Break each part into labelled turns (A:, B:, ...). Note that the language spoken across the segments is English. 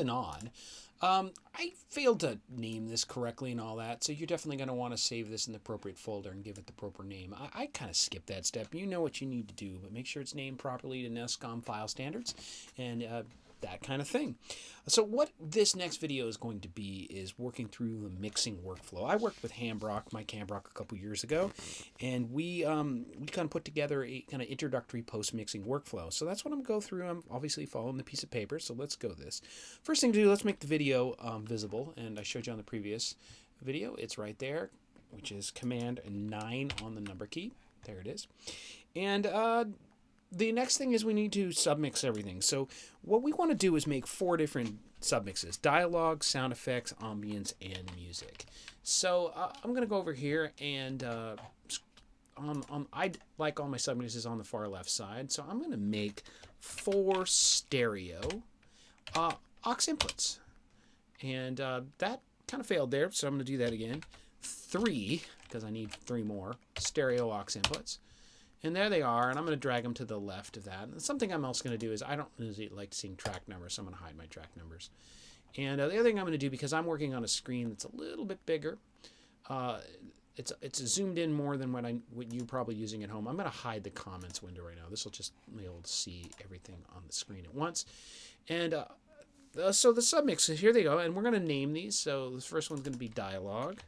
A: moving on. I failed to name this correctly and all that, so you're definitely going to want to save this in the appropriate folder and give it the proper name. I kind of skipped that step. You know what you need to do, but make sure it's named properly to NESCOM file standards and that kind of thing. So what this next video is going to be is working through the mixing workflow. I worked with Mike Hambrock, a couple years ago, and we kind of put together a kind of introductory post-mixing workflow. So that's what I'm going to go through. I'm obviously following the piece of paper, so let's go this. First thing to do, let's make the video visible, and I showed you on the previous video. It's right there, which is Command 9 on the number key. There it is. And the next thing is we need to submix everything. So what we want to do is make 4 different submixes: dialogue, sound effects, ambience, and music. So I'm going to go over here and I like all my submixes on the far left side. So I'm going to make 4 stereo aux inputs. And that kind of failed there, so I'm going to do that again. 3, because I need 3 more stereo aux inputs. And there they are, and I'm going to drag them to the left of that. And something I'm also going to do is I don't usually like seeing track numbers, so I'm going to hide my track numbers. And the other thing I'm going to do, because I'm working on a screen that's a little bit bigger, it's zoomed in more than what you're probably using at home. I'm going to hide the comments window right now. This will just be able to see everything on the screen at once. And so the submixes, here they go, and we're going to name these. So the first one's going to be dialogue.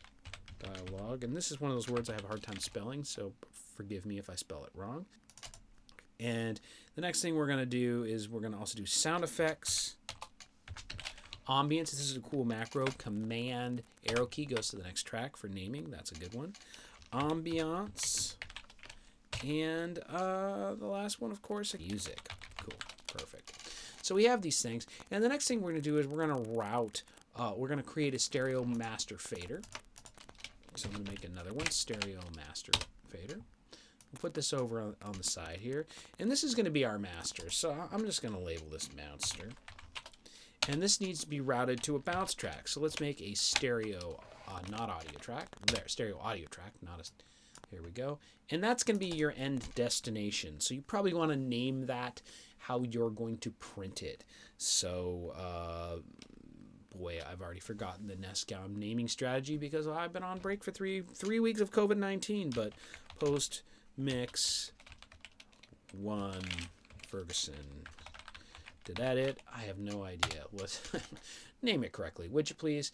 A: And this is one of those words I have a hard time spelling, so forgive me if I spell it wrong. And the next thing we're going to do is we're going to also do sound effects, ambience. This is a cool macro. Command arrow key goes to the next track for naming. That's a good one. Ambiance. And the last one, of course, music. Cool. Perfect. So we have these things. And the next thing we're going to do is we're going to route, we're going to create a stereo master fader. So I'm going to make another one, stereo master fader. We'll put this over on the side here. And this is going to be our master. So I'm just going to label this master. And this needs to be routed to a bounce track. So let's make a stereo, not audio track. There, stereo audio track, not a... Here we go. And that's going to be your end destination. So you probably want to name that how you're going to print it. So... boy, I've already forgotten the NESCOM naming strategy because I've been on break for three weeks of COVID-19. But post mix 1 Ferguson. Did that it? I have no idea. Let's name it correctly, would you please?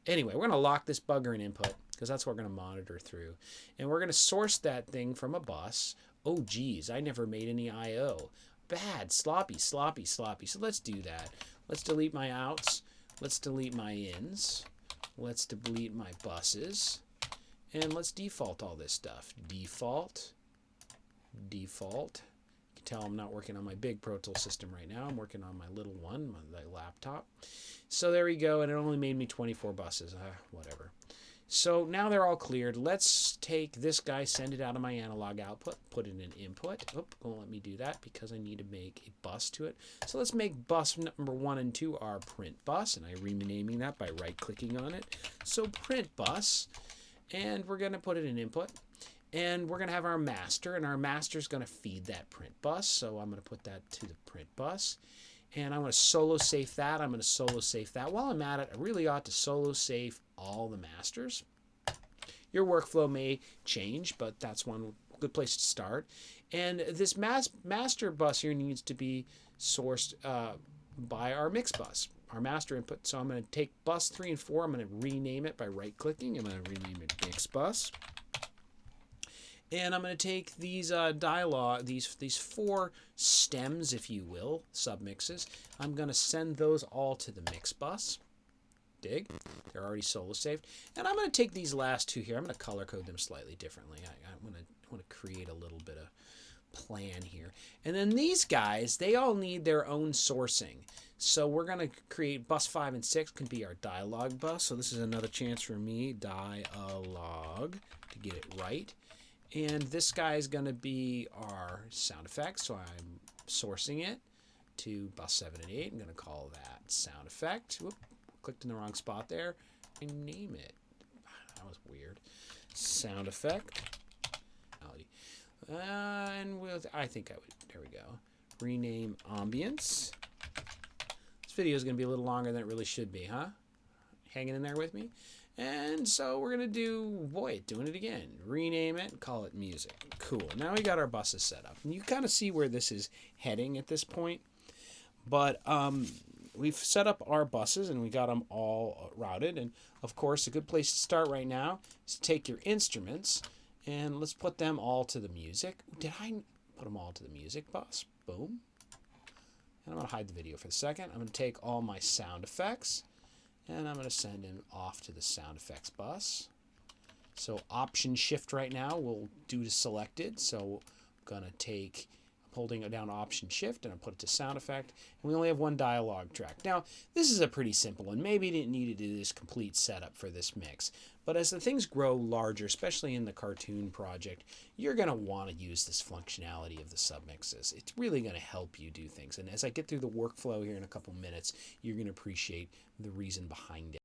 A: Anyway, we're going to lock this bugger in input because that's what we're going to monitor through. And we're going to source that thing from a bus. Oh, geez, I never made any I.O. Bad, sloppy. So let's do that. Let's delete my outs. Let's delete my ins. Let's delete my buses. And let's default all this stuff. Default. You can tell I'm not working on my big Pro Tools system right now. I'm working on my little one, my laptop. So there we go. And it only made me 24 buses. Whatever. So now they're all cleared. Let's take this guy, send it out of my analog output, put it in input. Oop, won't let me do that because I need to make a bus to it. So let's make bus number 1 and 2 our print bus, and I'm renaming that by right-clicking on it. So print bus, and we're going to put it in input. And we're going to have our master, and our master is going to feed that print bus. So I'm going to put that to the print bus. And I'm going to solo safe that. I'm going to solo safe that. While I'm at it, I really ought to solo safe all the masters. Your workflow may change, but that's one good place to start. And this master bus here needs to be sourced by our mix bus, our master input. So I'm going to take bus 3 and 4. I'm going to rename it by right-clicking. I'm going to rename it mix bus. And I'm going to take these dialogue, these 4 stems, if you will, submixes. I'm going to send those all to the mix bus. Dig. They're already solo saved. And I'm going to take these last 2 here. I'm going to color code them slightly differently. I want to create a little bit of plan here. And then these guys, they all need their own sourcing. So we're going to create bus 5 and 6 can be our dialogue bus. So this is another chance for me, dialogue, to get it right. And this guy is going to be our sound effect. So I'm sourcing it to bus 7 and 8. I'm going to call that sound effect. Whoop, clicked in the wrong spot there. And name it. That was weird. Sound effect. And I think I would, there we go. Rename ambience. This video is going to be a little longer than it really should be, huh? Hanging in there with me? And so we're going to do, boy, doing it again. Rename it and call it music. Cool. Now we got our buses set up. And you kind of see where this is heading at this point. But we've set up our buses and we got them all routed. And of course, a good place to start right now is to take your instruments and let's put them all to the music. Did I put them all to the music bus? Boom. And I'm going to hide the video for a second. I'm going to take all my sound effects and I'm going to send them off to the sound effects bus. So Option Shift right now will do to selected. So I'm going to take, I'm holding it down Option Shift and I put it to sound effect. And we only have one dialogue track. Now, this is a pretty simple one. Maybe you didn't need to do this complete setup for this mix. But as the things grow larger, especially in the cartoon project, you're going to want to use this functionality of the submixes. It's really going to help you do things. And as I get through the workflow here in a couple minutes, you're going to appreciate the reason behind it.